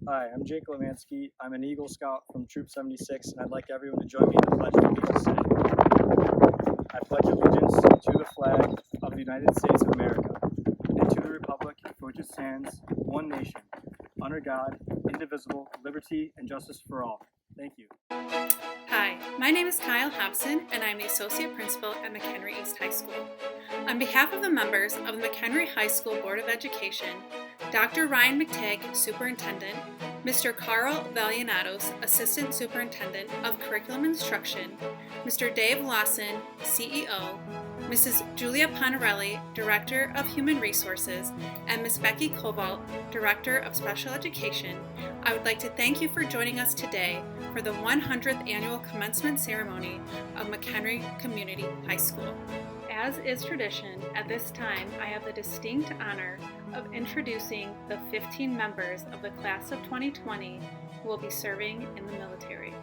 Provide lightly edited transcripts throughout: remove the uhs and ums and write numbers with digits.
Hi, I'm Jake Lemansky. I'm an Eagle Scout from Troop 76, and I'd like everyone to join me in the Pledge of Allegiance today. I pledge allegiance to the flag of the United States of America and to the republic for which it stands, one nation, under God, indivisible, liberty and justice for all. Thank you. Hi, my name is Kyle Hobson, and I'm the Associate Principal at McHenry East High School. On behalf of the members of the McHenry High School Board of Education, Dr. Ryan McTagg, Superintendent, Mr. Carl Valianatos, Assistant Superintendent of Curriculum Instruction, Mr. Dave Lawson, CEO, Mrs. Julia Ponarelli, Director of Human Resources, and Ms. Becky Cobalt, Director of Special Education, I would like to thank you for joining us today for the 100th Annual Commencement Ceremony of McHenry Community High School. As is tradition, at this time I have the distinct honor of introducing the 15 members of the class of 2020 who will be serving in the military.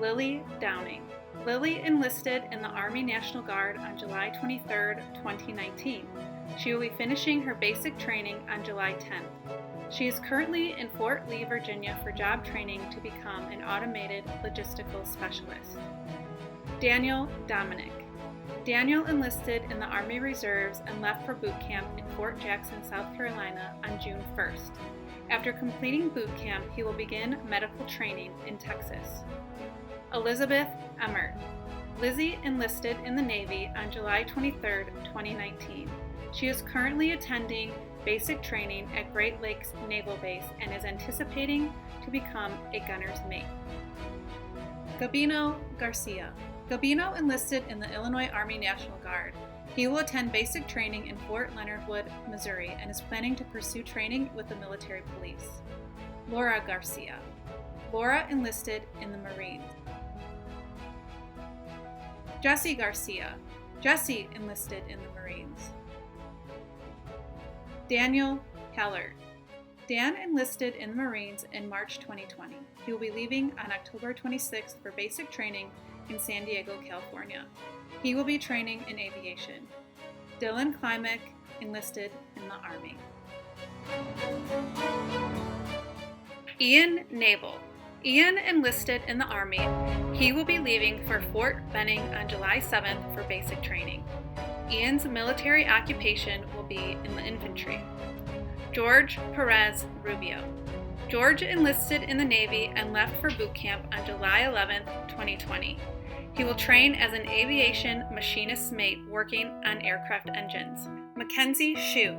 Lily Downing. Lily enlisted in the Army National Guard on July 23, 2019. She will be finishing her basic training on July 10th. She is currently in Fort Lee, Virginia for job training to become an automated logistical specialist. Daniel Dominic. Daniel enlisted in the Army Reserves and left for boot camp in Fort Jackson, South Carolina on June 1st. After completing boot camp, he will begin medical training in Texas. Elizabeth Emmert. Lizzie enlisted in the Navy on July 23, 2019. She is currently attending basic training at Great Lakes Naval Base and is anticipating to become a gunner's mate. Gabino Garcia. Gabino enlisted in the Illinois Army National Guard. He will attend basic training in Fort Leonard Wood, Missouri, and is planning to pursue training with the military police. Laura Garcia. Laura enlisted in the Marines. Jesse Garcia. Jesse enlisted in the Marines. Daniel Hallard. Dan enlisted in the Marines in March 2020. He will be leaving on October 26th for basic training in San Diego, California. He will be training in aviation. Dylan Klimek enlisted in the Army. Ian Nabel. Ian enlisted in the Army. He will be leaving for Fort Benning on July 7th for basic training. Ian's military occupation will be in the infantry. George Perez Rubio. George enlisted in the Navy and left for boot camp on July 11, 2020. He will train as an aviation machinist's mate working on aircraft engines. Mackenzie Shue.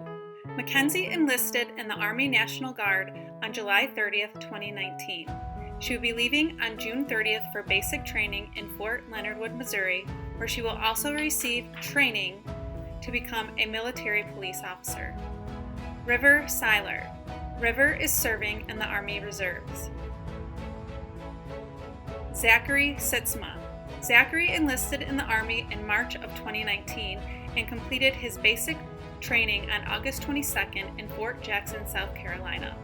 Mackenzie enlisted in the Army National Guard on July 30, 2019. She will be leaving on June 30th for basic training in Fort Leonard Wood, Missouri, where she will also receive training to become a military police officer. River Seiler. River is serving in the Army Reserves. Zachary Sitzma. Zachary enlisted in the Army in March of 2019 and completed his basic training on August 22nd in Fort Jackson, South Carolina.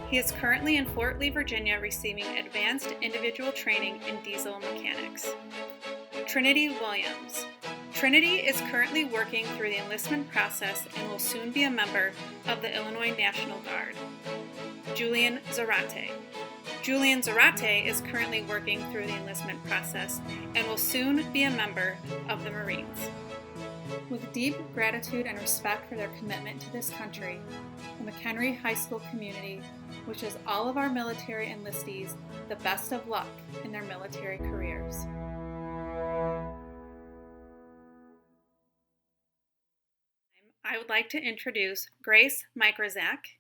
He is currently in Fort Lee, Virginia, receiving advanced individual training in diesel mechanics. Trinity Williams. Trinity is currently working through the enlistment process and will soon be a member of the Illinois National Guard. Julian Zarate. Julian Zarate is currently working through the enlistment process and will soon be a member of the Marines. With deep gratitude and respect for their commitment to this country, the McHenry High School community wishes all of our military enlistees the best of luck in their military careers. I would like to introduce Grace Mikrazak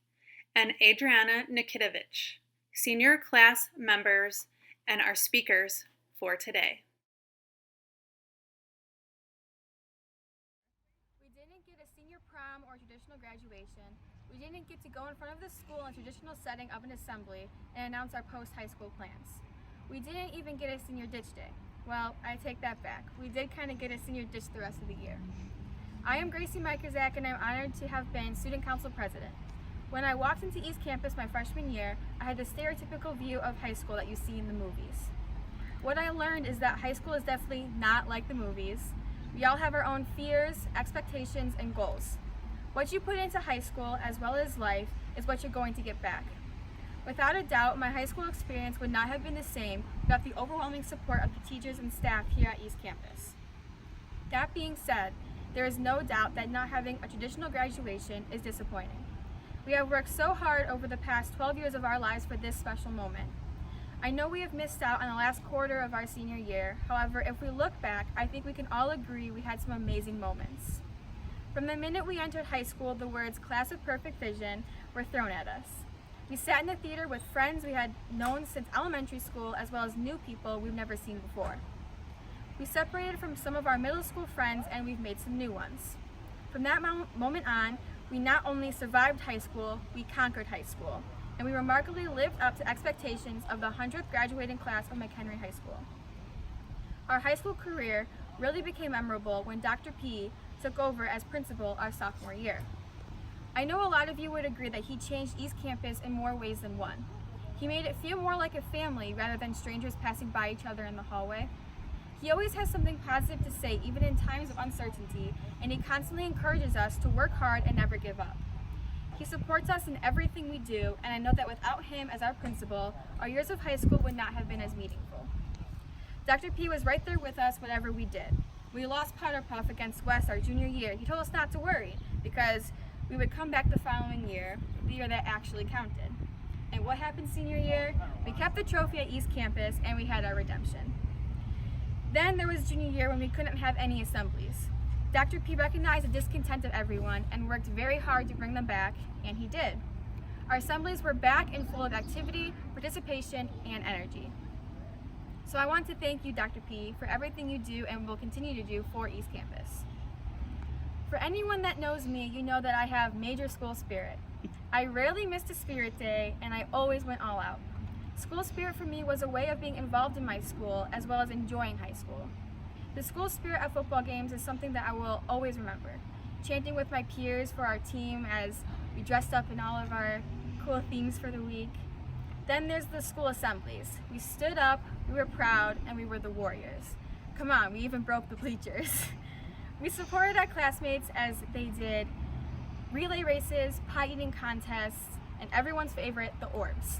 and Adriana Nikitovich, senior class members and our speakers for today. We didn't get a senior prom or traditional graduation. We didn't get to go in front of the school in a traditional setting of an assembly and announce our post-high school plans. We didn't even get a senior ditch day. Well, I take that back. We did kind of get a senior ditch the rest of the year. I am Gracie Mikrazak, and I'm honored to have been student council president. When I walked into East Campus my freshman year, I had the stereotypical view of high school that you see in the movies. What I learned is that high school is definitely not like the movies. We all have our own fears, expectations, and goals. What you put into high school, as well as life, is what you're going to get back. Without a doubt, my high school experience would not have been the same without the overwhelming support of the teachers and staff here at East Campus. That being said, there is no doubt that not having a traditional graduation is disappointing. We have worked so hard over the past 12 years of our lives for this special moment. I know we have missed out on the last quarter of our senior year. However, if we look back, I think we can all agree we had some amazing moments. From the minute we entered high school, the words "Class of Perfect Vision" were thrown at us. We sat in the theater with friends we had known since elementary school, as well as new people we've never seen before. We separated from some of our middle school friends, and we've made some new ones. From that moment on, we not only survived high school, we conquered high school, and we remarkably lived up to expectations of the 100th graduating class of McHenry High School. Our high school career really became memorable when Dr. P took over as principal our sophomore year. I know a lot of you would agree that he changed East Campus in more ways than one. He made it feel more like a family rather than strangers passing by each other in the hallway. He always has something positive to say even in times of uncertainty, and he constantly encourages us to work hard and never give up. He supports us in everything we do, and I know that without him as our principal, our years of high school would not have been as meaningful. Dr. P was right there with us whatever we did. We lost Powder Puff against West our junior year. He told us not to worry because we would come back the following year, the year that actually counted. And what happened senior year? We kept the trophy at East Campus and we had our redemption. Then there was junior year when we couldn't have any assemblies. Dr. P recognized the discontent of everyone and worked very hard to bring them back, and he did. Our assemblies were back and full of activity, participation, and energy. So I want to thank you, Dr. P, for everything you do and will continue to do for East Campus. For anyone that knows me, you know that I have major school spirit. I rarely missed a spirit day, and I always went all out. School spirit for me was a way of being involved in my school as well as enjoying high school. The school spirit at football games is something that I will always remember. Chanting with my peers for our team as we dressed up in all of our cool themes for the week. Then there's the school assemblies. We stood up, we were proud, and we were the warriors. Come on, we even broke the bleachers. We supported our classmates as they did relay races, pie eating contests, and everyone's favorite, the orbs.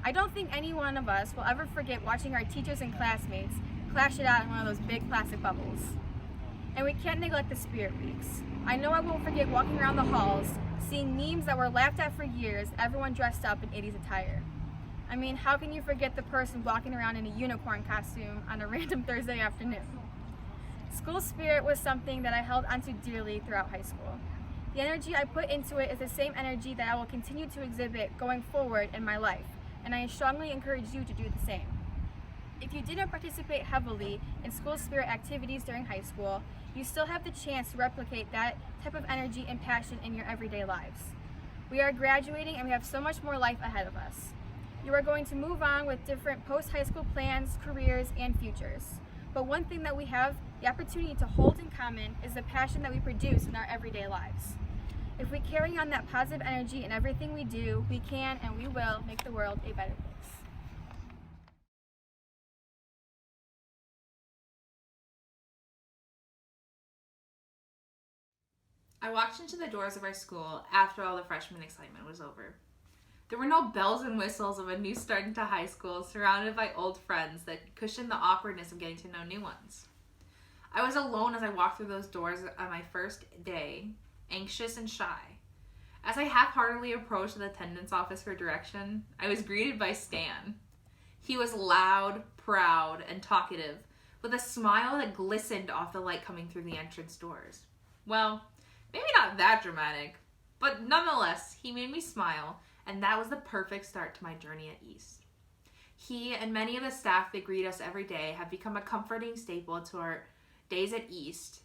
I don't think any one of us will ever forget watching our teachers and classmates clash it out in one of those big plastic bubbles. And we can't neglect the spirit weeks. I know I won't forget walking around the halls, seeing memes that were laughed at for years, everyone dressed up in 80s attire. I mean, how can you forget the person walking around in a unicorn costume on a random Thursday afternoon? School spirit was something that I held onto dearly throughout high school. The energy I put into it is the same energy that I will continue to exhibit going forward in my life, and I strongly encourage you to do the same. If you didn't participate heavily in school spirit activities during high school, you still have the chance to replicate that type of energy and passion in your everyday lives. We are graduating and we have so much more life ahead of us. You are going to move on with different post-high school plans, careers, and futures. But one thing that we have the opportunity to hold in common is the passion that we produce in our everyday lives. If we carry on that positive energy in everything we do, we can and we will make the world a better place. I walked into the doors of our school after all the freshman excitement was over. There were no bells and whistles of a new start into high school surrounded by old friends that cushioned the awkwardness of getting to know new ones. I was alone as I walked through those doors on my first day, anxious and shy. As I half-heartedly approached the attendance office for direction, I was greeted by Stan. He was loud, proud, and talkative, with a smile that glistened off the light coming through the entrance doors. Well, maybe not that dramatic, but nonetheless, he made me smile, and that was the perfect start to my journey at East. He and many of the staff that greet us every day have become a comforting staple to our days at East,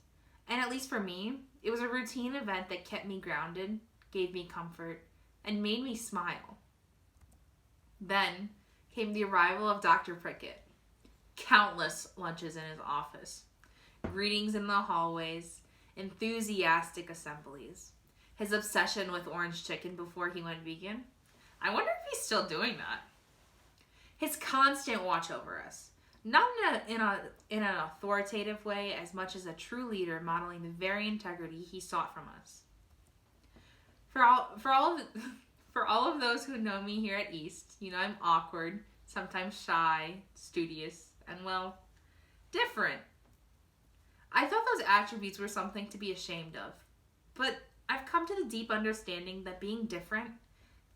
and at least for me, it was a routine event that kept me grounded, gave me comfort, and made me smile. Then came the arrival of Dr. Prickett. Countless lunches in his office, greetings in the hallways, enthusiastic assemblies, his obsession with orange chicken before he went vegan. I wonder if he's still doing that. His constant watch over us, not in an authoritative way as much as a true leader modeling the very integrity he sought from us. For For all of those who know me here at East, you know I'm awkward, sometimes shy, studious, and well, different. I thought those attributes were something to be ashamed of, but I've come to the deep understanding that being different,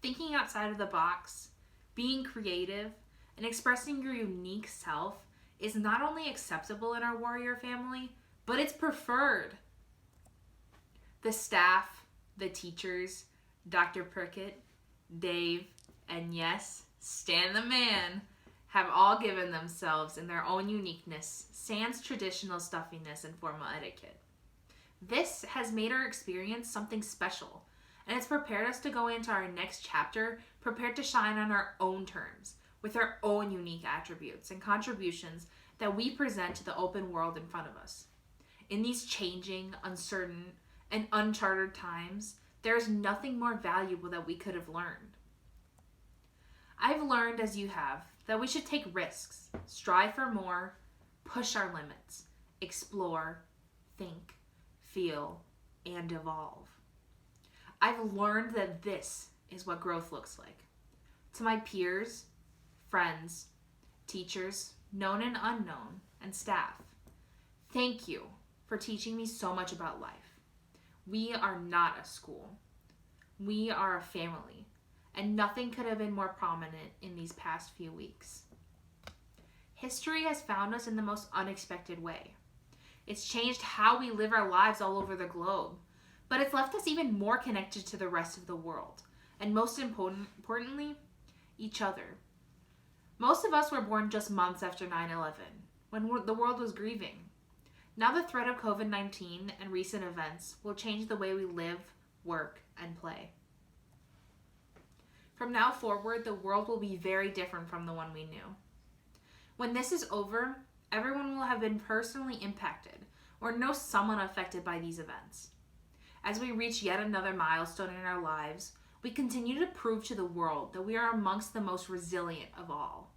thinking outside of the box, being creative, and expressing your unique self is not only acceptable in our warrior family, but it's preferred. The staff, the teachers, Dr. Prickett, Dave, and yes, Stan the man, have all given themselves in their own uniqueness, sans traditional stuffiness and formal etiquette. This has made our experience something special, and it's prepared us to go into our next chapter prepared to shine on our own terms, with our own unique attributes and contributions that we present to the open world in front of us. In these changing, uncertain, and uncharted times, there is nothing more valuable that we could have learned. I've learned, as you have, that we should take risks, strive for more, push our limits, explore, think, feel, and evolve. I've learned that this is what growth looks like. To my peers, friends, teachers, known and unknown, and staff, thank you for teaching me so much about life. We are not a school. We are a family, and nothing could have been more prominent in these past few weeks. History has found us in the most unexpected way. It's changed how we live our lives all over the globe, but it's left us even more connected to the rest of the world, and most importantly, each other. Most of us were born just months after 9/11, when the world was grieving. Now the threat of COVID-19 and recent events will change the way we live, work, and play. From now forward, the world will be very different from the one we knew. When this is over, everyone will have been personally impacted or know someone affected by these events. As we reach yet another milestone in our lives, we continue to prove to the world that we are amongst the most resilient of all.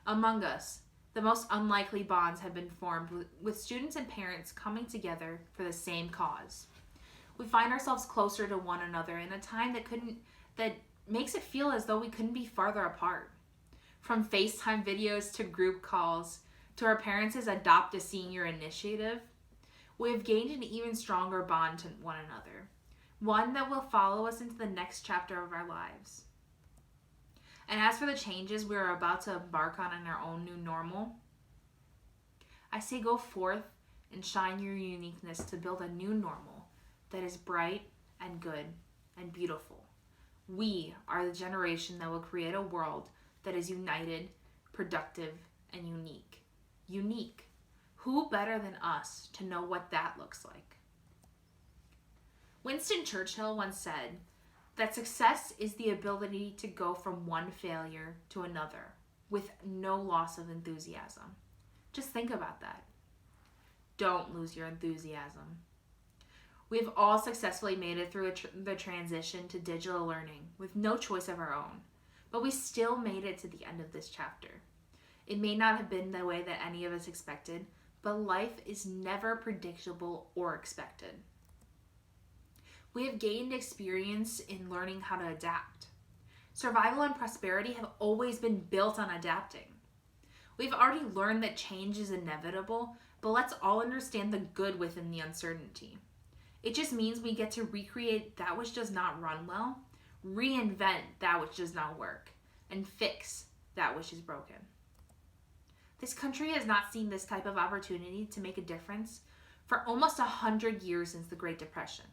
Among us, the most unlikely bonds have been formed with students and parents coming together for the same cause. We find ourselves closer to one another in a time that makes it feel as though we couldn't be farther apart. From FaceTime videos to group calls to our parents' Adopt a Senior initiative, we have gained an even stronger bond to one another, one that will follow us into the next chapter of our lives. And as for the changes we are about to embark on in our own new normal, I say go forth and shine your uniqueness to build a new normal that is bright and good and beautiful. We are the generation that will create a world that is united, productive, and unique. Unique. Who better than us to know what that looks like? Winston Churchill once said that success is the ability to go from one failure to another with no loss of enthusiasm. Just think about that. Don't lose your enthusiasm. We've all successfully made it through the transition to digital learning with no choice of our own, but we still made it to the end of this chapter. It may not have been the way that any of us expected, but life is never predictable or expected. We have gained experience in learning how to adapt. Survival and prosperity have always been built on adapting. We've already learned that change is inevitable, but let's all understand the good within the uncertainty. It just means we get to recreate that which does not run well, reinvent that which does not work, and fix that which is broken. This country has not seen this type of opportunity to make a difference for almost 100 years since the Great Depression.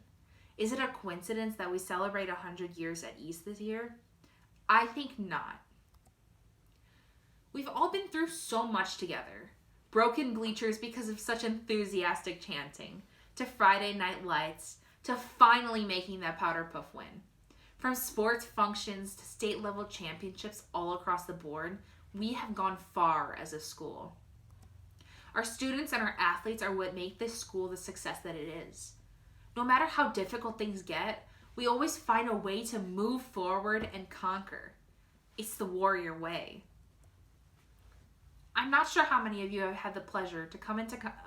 Is it a coincidence that we celebrate 100 years at East this year? I think not. We've all been through so much together. Broken bleachers because of such enthusiastic chanting, to Friday night lights, to finally making that powder puff win. From sports functions to state level championships all across the board, we have gone far as a school. Our students and our athletes are what make this school the success that it is. No matter how difficult things get, we always find a way to move forward and conquer. It's the warrior way. I'm not sure how many of you have had the pleasure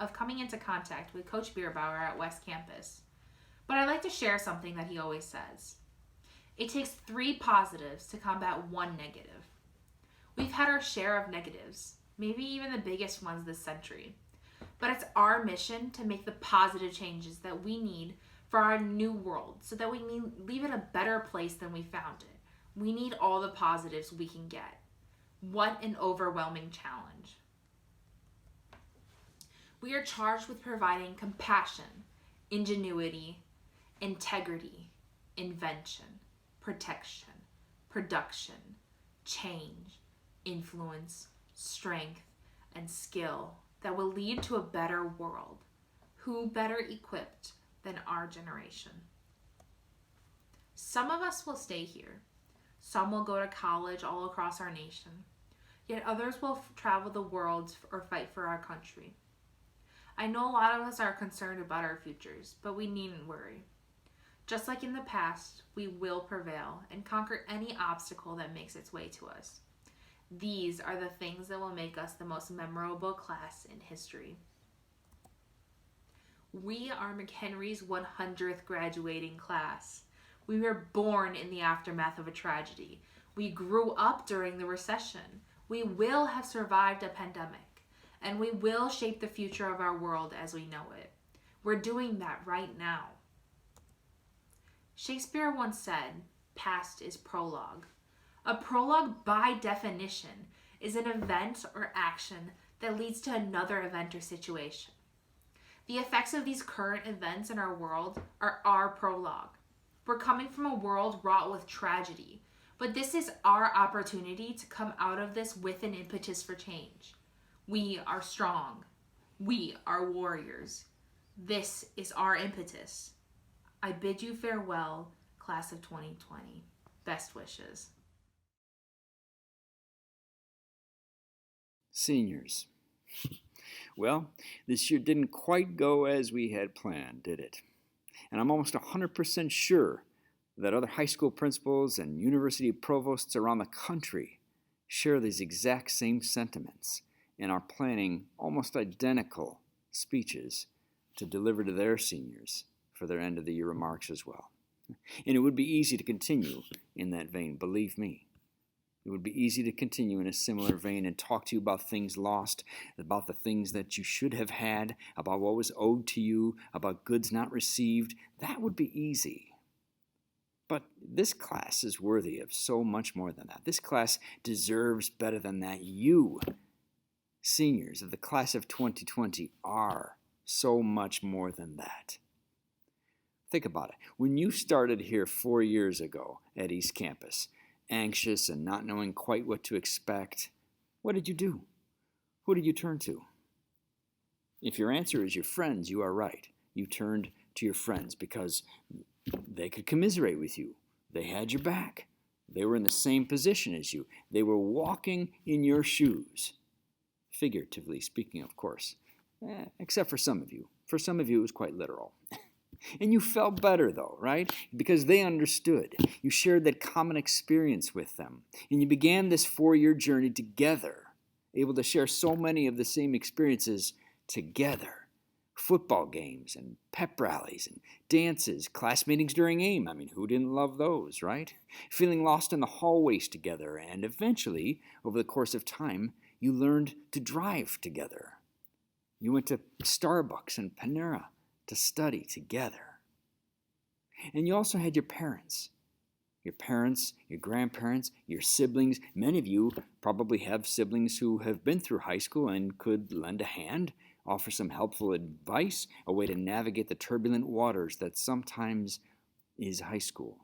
of coming into contact with Coach Bierbauer at West Campus, but I'd like to share something that he always says. It takes 3 positives to combat 1 negative. We've had our share of negatives, maybe even the biggest ones this century. But it's our mission to make the positive changes that we need for our new world so that we leave it a better place than we found it. We need all the positives we can get. What an overwhelming challenge. We are charged with providing compassion, ingenuity, integrity, invention, protection, production, change, influence, strength, and skill that will lead to a better world. Who better equipped than our generation? Some of us will stay here. Some will go to college all across our nation. Yet others will travel the world or fight for our country. I know a lot of us are concerned about our futures, but we needn't worry. Just like in the past, we will prevail and conquer any obstacle that makes its way to us. These are the things that will make us the most memorable class in history. We are McHenry's 100th graduating class. We were born in the aftermath of a tragedy. We grew up during the recession. We will have survived a pandemic, and we will shape the future of our world as we know it. We're doing that right now. Shakespeare once said, "Past is prologue." A prologue, by definition, is an event or action that leads to another event or situation. The effects of these current events in our world are our prologue. We're coming from a world wrought with tragedy, but this is our opportunity to come out of this with an impetus for change. We are strong. We are warriors. This is our impetus. I bid you farewell, class of 2020. Best wishes. Seniors. Well, this year didn't quite go as we had planned, did it? And I'm almost 100% sure that other high school principals and university provosts around the country share these exact same sentiments and are planning almost identical speeches to deliver to their seniors for their end of the year remarks as well. And it would be easy to continue in that vein, believe me. It would be easy to continue in a similar vein and talk to you about things lost, about the things that you should have had, about what was owed to you, about goods not received. That would be easy. But this class is worthy of so much more than that. This class deserves better than that. You, seniors of the class of 2020, are so much more than that. Think about it. When you started here 4 years ago at East Campus, anxious and not knowing quite what to expect, what did you do? Who did you turn to? If your answer is your friends, you are right. You turned to your friends because they could commiserate with you. They had your back. They were in the same position as you. They were walking in your shoes. Figuratively speaking, of course. Except for some of you. For some of you, it was quite literal. And you felt better, though, right? Because they understood. You shared that common experience with them. And you began this 4-year journey together, able to share so many of the same experiences together. Football games and pep rallies and dances, class meetings during AIM. I mean, who didn't love those, right? Feeling lost in the hallways together. And eventually, over the course of time, you learned to drive together. You went to Starbucks and Panera to study together. And you also had your parents, your grandparents, your siblings. Many of you probably have siblings who have been through high school and could lend a hand, offer some helpful advice, a way to navigate the turbulent waters that sometimes is high school.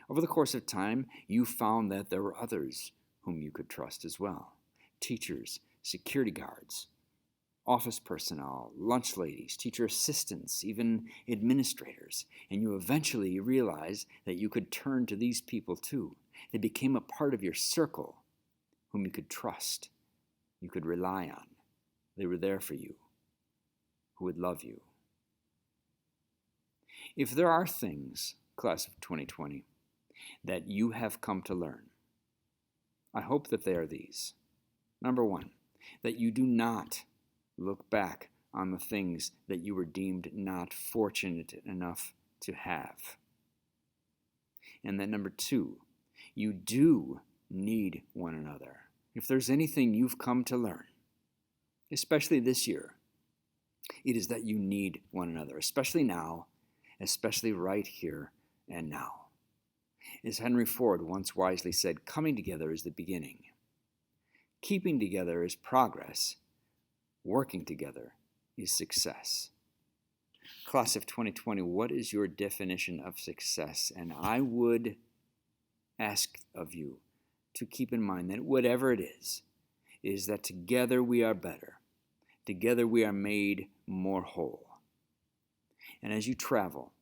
Over the course of time, you found that there were others whom you could trust as well. Teachers, security guards, office personnel, lunch ladies, teacher assistants, even administrators. And you eventually realized that you could turn to these people too. They became a part of your circle whom you could trust, you could rely on. They were there for you, who would love you. If there are things, class of 2020, that you have come to learn, I hope that they are these. Number one, that you do not look back on the things that you were deemed not fortunate enough to have. And then number 2, you do need one another. If there's anything you've come to learn, especially this year, it is that you need one another, especially now, especially right here and now. As Henry Ford once wisely said, coming together is the beginning. Keeping together is progress. Working together is success. Class of 2020, what is your definition of success? And I would ask of you to keep in mind that whatever it is that together we are better. Together we are made more whole. And as you travel,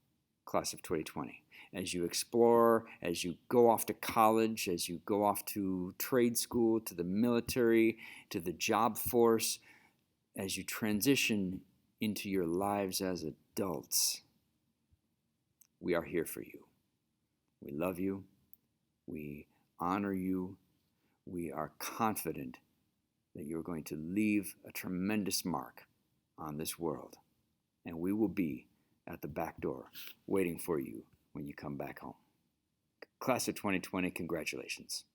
class of 2020, as you explore, as you go off to college, as you go off to trade school, to the military, to the job force, as you transition into your lives as adults, we are here for you. We love you. We honor you. We are confident that you're going to leave a tremendous mark on this world. And we will be at the back door waiting for you when you come back home. Class of 2020, congratulations.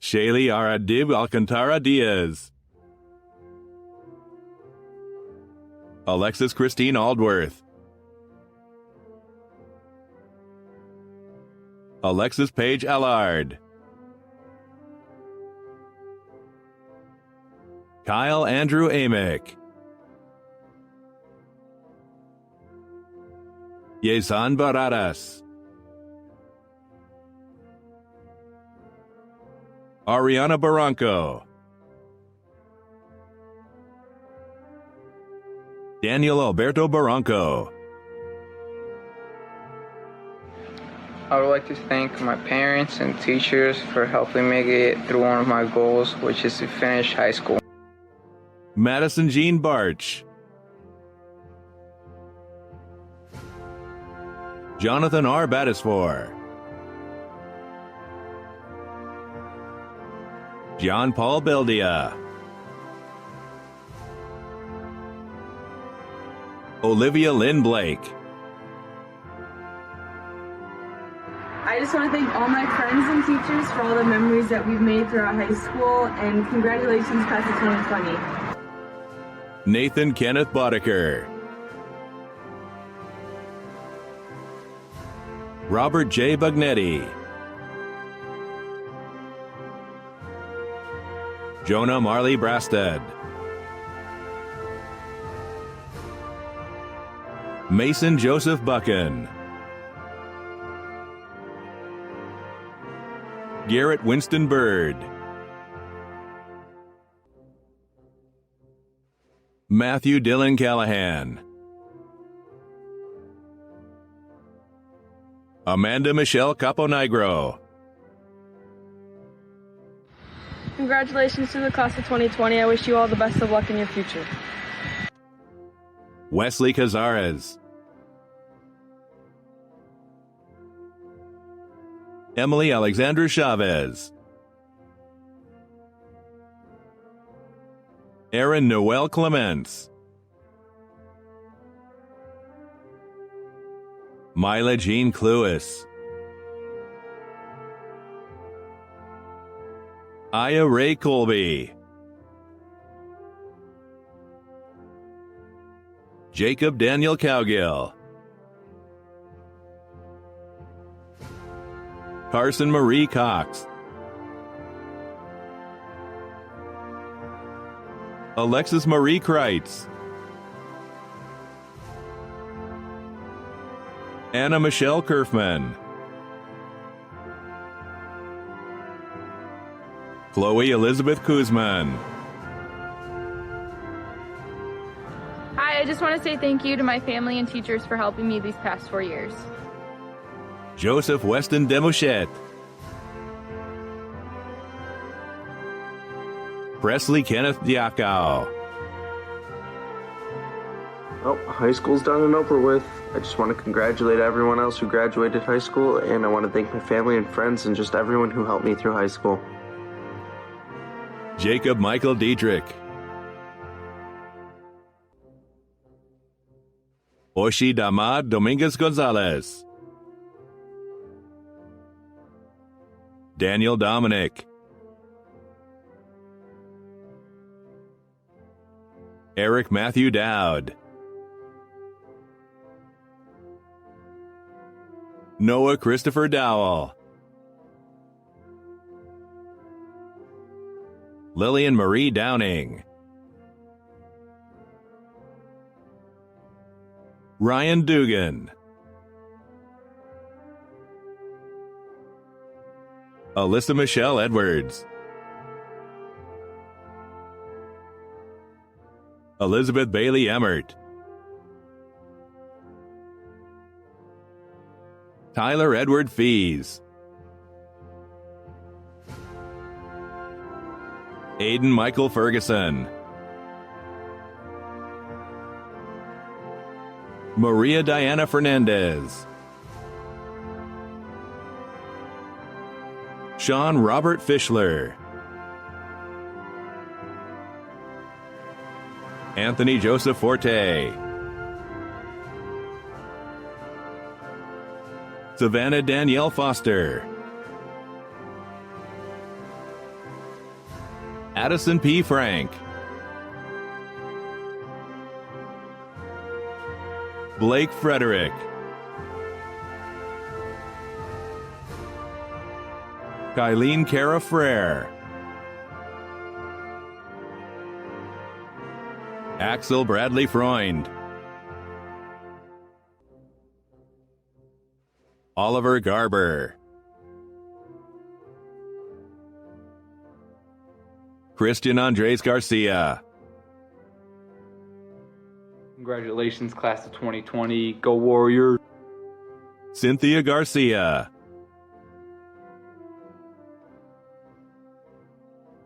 Shaylee Aradib Alcantara Diaz. Alexis Christine Aldworth. Alexis Paige Allard. Kyle Andrew Amick. Yesan Baradas. Ariana Barranco. Daniel Alberto Barranco. I would like to thank my parents and teachers for helping me get through one of my goals, which is to finish high school. Madison Jean Barch. Jonathan R. Battisfor. John Paul Beldia. Olivia Lynn Blake. I just want to thank all my friends and teachers for all the memories that we've made throughout high school, and congratulations, class of 2020. Nathan Kenneth Boddicker. Robert J. Bugnetti. Jonah Marley Brasted. Mason Joseph Buchan. Garrett Winston Bird. Matthew Dylan Callahan. Amanda Michelle Caponigro. Congratulations to the class of 2020. I wish you all the best of luck in your future. Wesley Cazares. Emily Alexandra Chavez. Aaron Noel Clements. Mila Jean Cluis. Aya Ray Colby. Jacob Daniel Cowgill. Carson Marie Cox. Alexis Marie Kreitz. Anna Michelle Kerfman. Chloe Elizabeth Kuzman. Hi, I just want to say thank you to my family and teachers for helping me these past 4 years. Joseph Weston Demouchette. Presley Kenneth Diakau. Well, high school's done and over with. I just want to congratulate everyone else who graduated high school, and I want to thank my family and friends and just everyone who helped me through high school. Jacob Michael Diedrich. Oshi Damad Dominguez Gonzalez. Daniel Dominic, Eric Matthew Dowd, Noah Christopher Dowell, Lillian Marie Downing, Ryan Dugan, Alyssa Michelle Edwards, Elizabeth Bailey Emmert, Tyler Edward Fees, Aiden Michael Ferguson, Maria Diana Fernandez, Sean Robert Fischler, Anthony Joseph Forte, Savannah Danielle Foster, Addison P. Frank, Blake Frederick, Kylene Cara Frere, Axel Bradley Freund, Oliver Garber, Christian Andres Garcia, Congratulations, class of 2020. Go Warriors. Cynthia Garcia,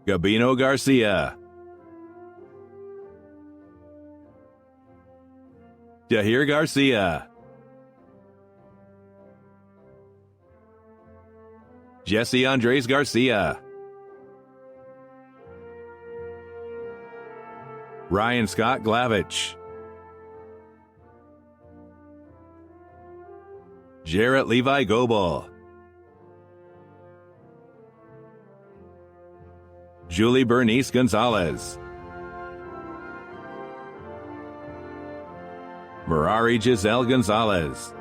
Gabino Garcia, Jahir Garcia, Jesse Andres Garcia, Ryan Scott Glavich, Jarrett Levi Goebel, Julie Bernice Gonzalez, Merari Giselle Gonzalez,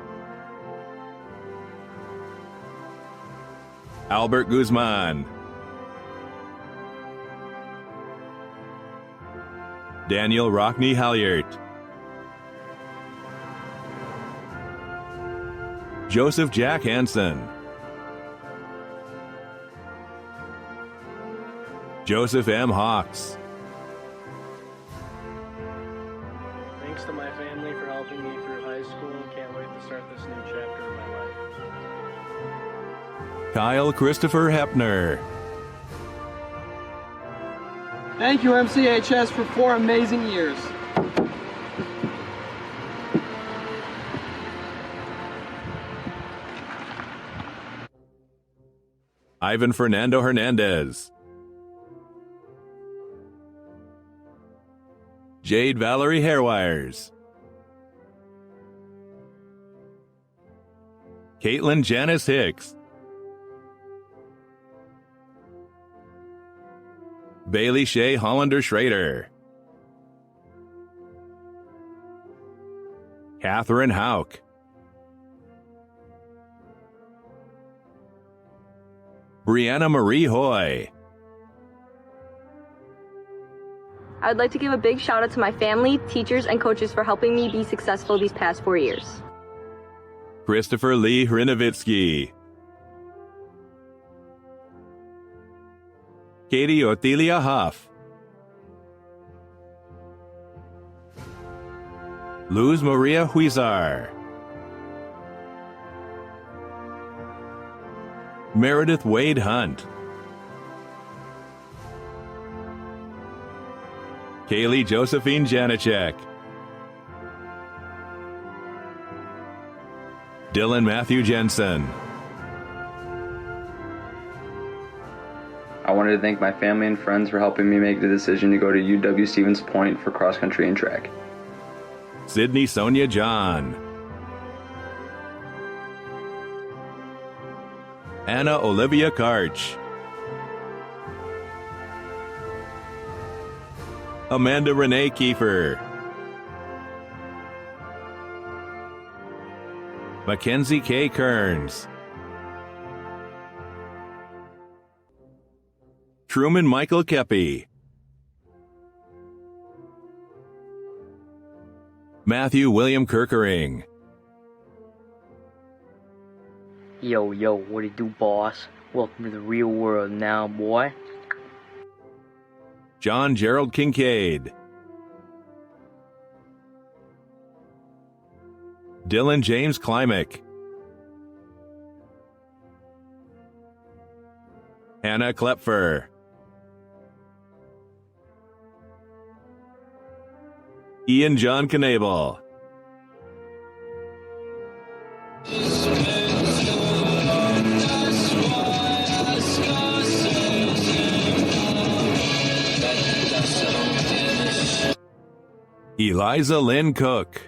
Albert Guzman, Daniel Rockney Halyert, Joseph Jack Hansen, Joseph M. Hawks, Thanks to my family for helping me through high school. Can't wait to start this new chapter of my life. Kyle Christopher Hepner, Thank you, MCHS, for 4 amazing years. Ivan Fernando Hernandez, Jade Valerie Hairwires, Caitlin Janice Hicks, Bailey Shea Hollander Schrader, Catherine Hauk, Brianna Marie Hoy, I would like to give a big shout out to my family, teachers, and coaches for helping me be successful these past 4 years. Christopher Lee Hrinovitsky, Katie Otelia Huff, Luz Maria Huizar, Meredith Wade Hunt, Kaylee Josephine Janacek, Dylan Matthew Jensen. I wanted to thank my family and friends for helping me make the decision to go to UW Stevens Point for cross country and track. Sydney Sonia John, Anna Olivia Karch, Amanda Renee Kiefer, Mackenzie K. Kearns, Truman Michael Kepi, Matthew William Kirkering, Yo, what it do, boss? Welcome to the real world now, boy. John Gerald Kincaid, Dylan James Klimek, Hannah Klepfer, Ian John Knabel, Eliza Lynn Cook.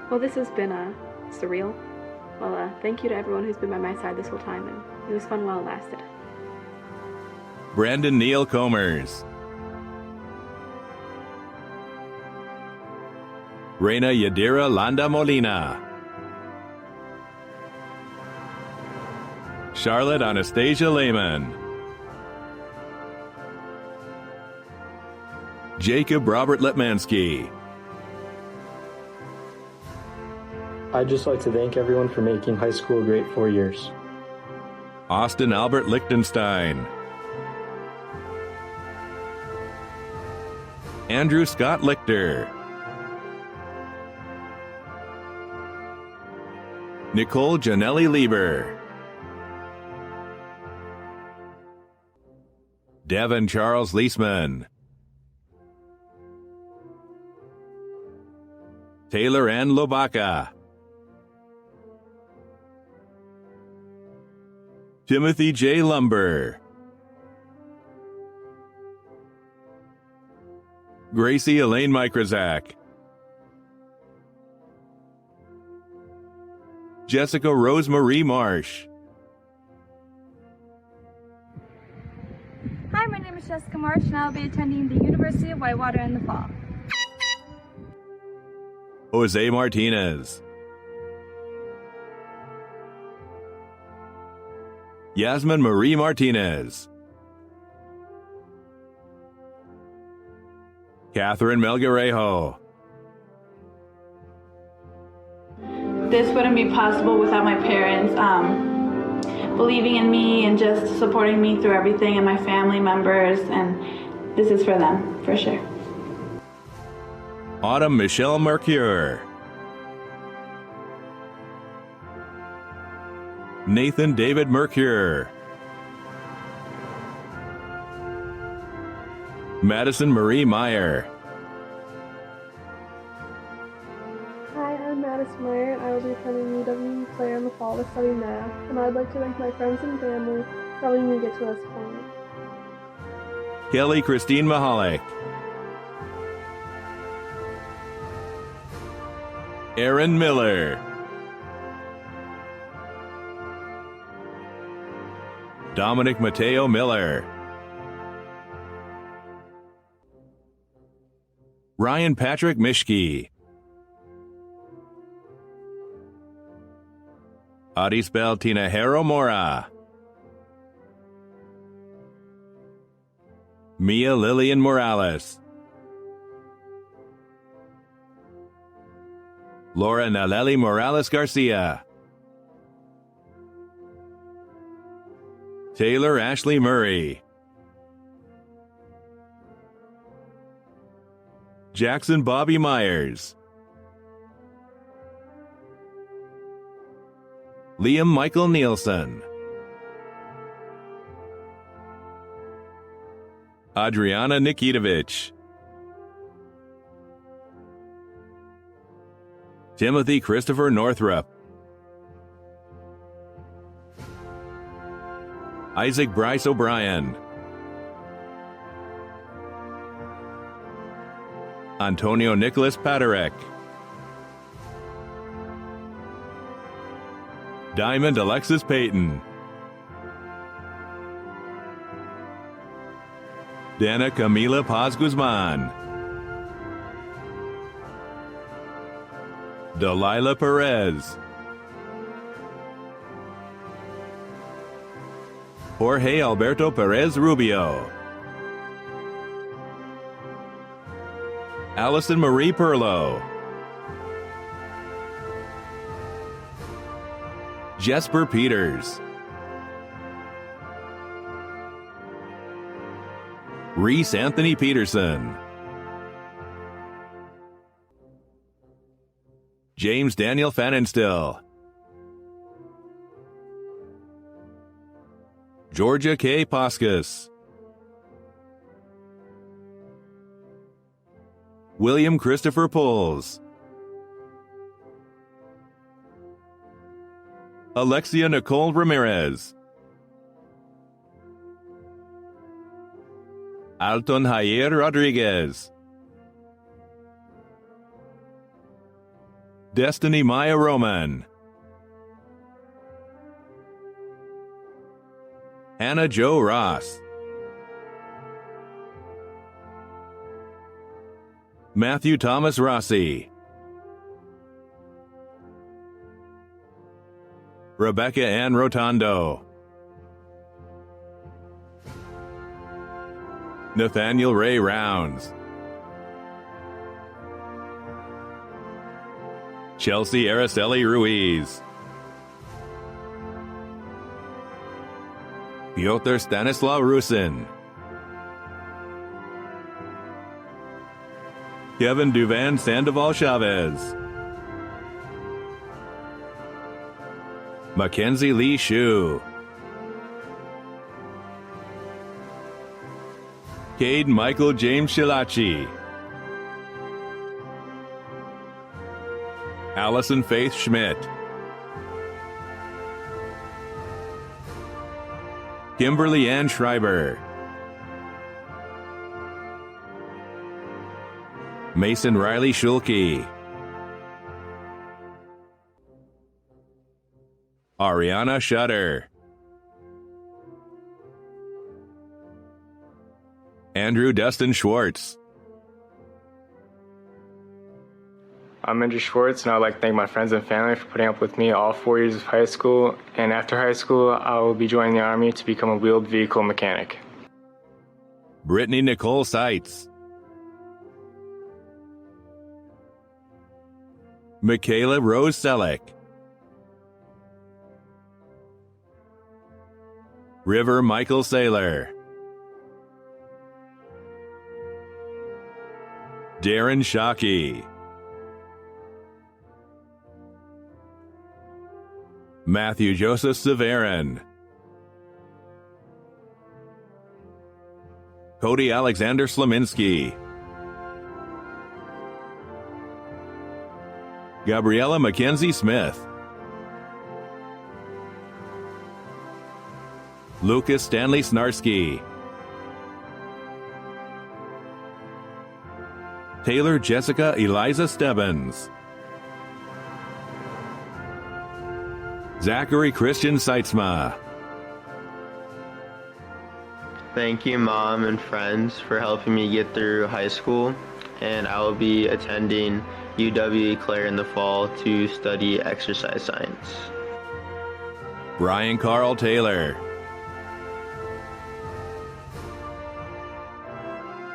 Well, this has been surreal. Well, thank you to everyone who's been by my side this whole time, and it was fun while it lasted. Brandon Neal Comers, Reina Yadira Landa Molina, Charlotte Anastasia Lehman, Jacob Robert Letmansky. I'd just like to thank everyone for making high school a great 4 years. Austin Albert Lichtenstein, Andrew Scott Lichter, Nicole Janelli Lieber, Devin Charles Leisman, Taylor Ann Lobaka, Timothy J. Lumber, Gracie Elaine Micrazak, Jessica Rosemarie Marsh, Hi, my name is Jessica March, and I'll be attending the University of Whitewater in the fall. Jose Martinez, Yasmin Marie Martinez, Catherine Melgarejo, This wouldn't be possible without my parents believing in me and just supporting me through everything, and my family members, and this is for them, for sure. Autumn Michelle Mercure, Nathan David Mercure, Madison Marie Meyer, Hi, I'm Madison Meyer, and I will be attending UW Clare in the fall to study math, and I'd like to thank my friends and family for helping me get to this point. Kelly Christine Mahalik, Aaron Miller, Dominic Mateo Miller, Ryan Patrick Mishke, Adispel Tinajero Mora, Mia Lillian Morales, Laura Naleli Morales Garcia, Taylor Ashley Murray, Jackson Bobby Myers, Liam Michael Nielsen, Adriana Nikitovich, Timothy Christopher Northrup, Isaac Bryce O'Brien, Antonio Nicholas Paderek, Diamond Alexis Payton. Dana Camila Paz Guzman. Delilah Perez. Jorge Alberto Perez Rubio. Allison Marie Perlo. Jesper Peters. Reese Anthony Peterson. James Daniel Fannenstill. Georgia K. Poskus. William Christopher Pulls. Alexia Nicole Ramirez. Alton Jair Rodriguez. Destiny Maya Roman. Hannah Jo Ross. Matthew Thomas Rossi. Rebecca Ann Rotondo. Nathaniel Ray Rounds. Chelsea Araceli Ruiz. Piotr Stanislav Rusin. Kevin Duvan Sandoval Chavez. Mackenzie Lee Shu. Cade Michael James Shilachi. Allison Faith Schmidt. Kimberly Ann Schreiber. Mason Riley Schulke. Ariana Shutter. Andrew Dustin Schwartz. I'm Andrew Schwartz, and I'd like to thank my friends and family for putting up with me all 4 years of high school. And after high school, I will be joining the Army to become a wheeled vehicle mechanic. Brittany Nicole Seitz. Michaela Rose Selleck. River Michael Saylor. Darren Shockey. Matthew Joseph Severin. Cody Alexander Slaminski. Gabriella Mackenzie Smith. Lucas Stanley Snarsky. Taylor Jessica Eliza Stebbins. Zachary Christian Seitzma. Thank you, Mom and friends, for helping me get through high school, and I will be attending UW-Clare in the fall to study exercise science. Brian Carl Taylor.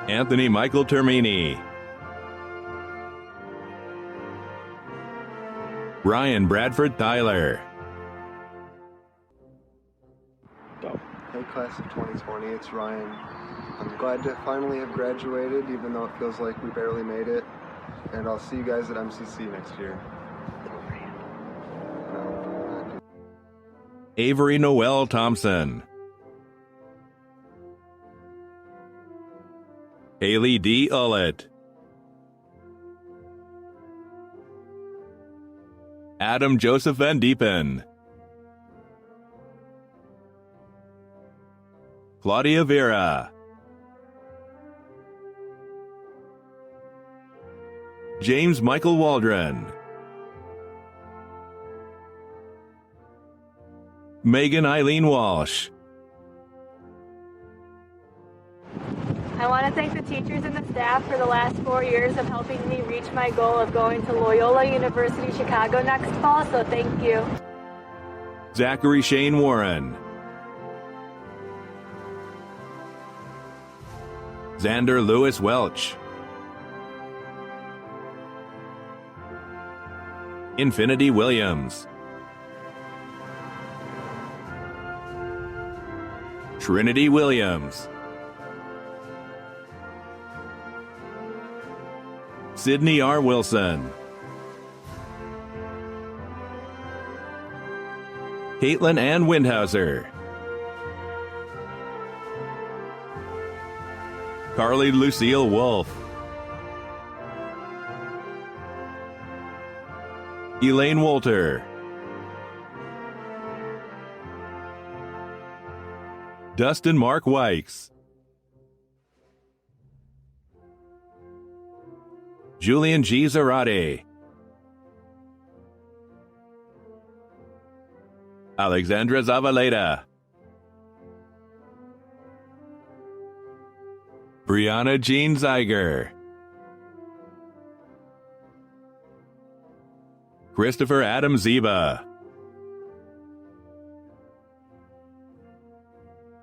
Anthony Michael Termini. Ryan Bradford Tyler. Hey class of 2020, it's Ryan. I'm glad to finally have graduated, even though it feels like we barely made it. And I'll see you guys at MCC next year. Avery Noel Thompson. Haley D. Ullett. Adam Joseph Van Diepen. Claudia Vera. James Michael Waldron. Megan Eileen Walsh. I want to thank the teachers and the staff for the last 4 years of helping me reach my goal of going to Loyola University Chicago next fall, so thank you. Zachary Shane Warren. Xander Lewis Welch. Infinity Williams. Trinity Williams. Sydney R. Wilson. Caitlin Ann Windhauser. Carly Lucille Wolf. Elaine Wolter. Dustin Mark Wykes. Julian G. Zarate. Alexandra Zavaleta. Brianna Jean Zeiger. Christopher Adam Ziba.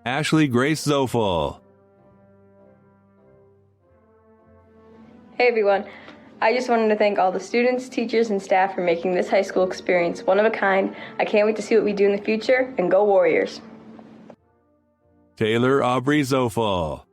Ashley Grace Zofel. Hey everyone, I just wanted to thank all the students, teachers, and staff for making this high school experience one of a kind. I can't wait to see what we do in the future, and go Warriors. Taylor Aubrey Zofel.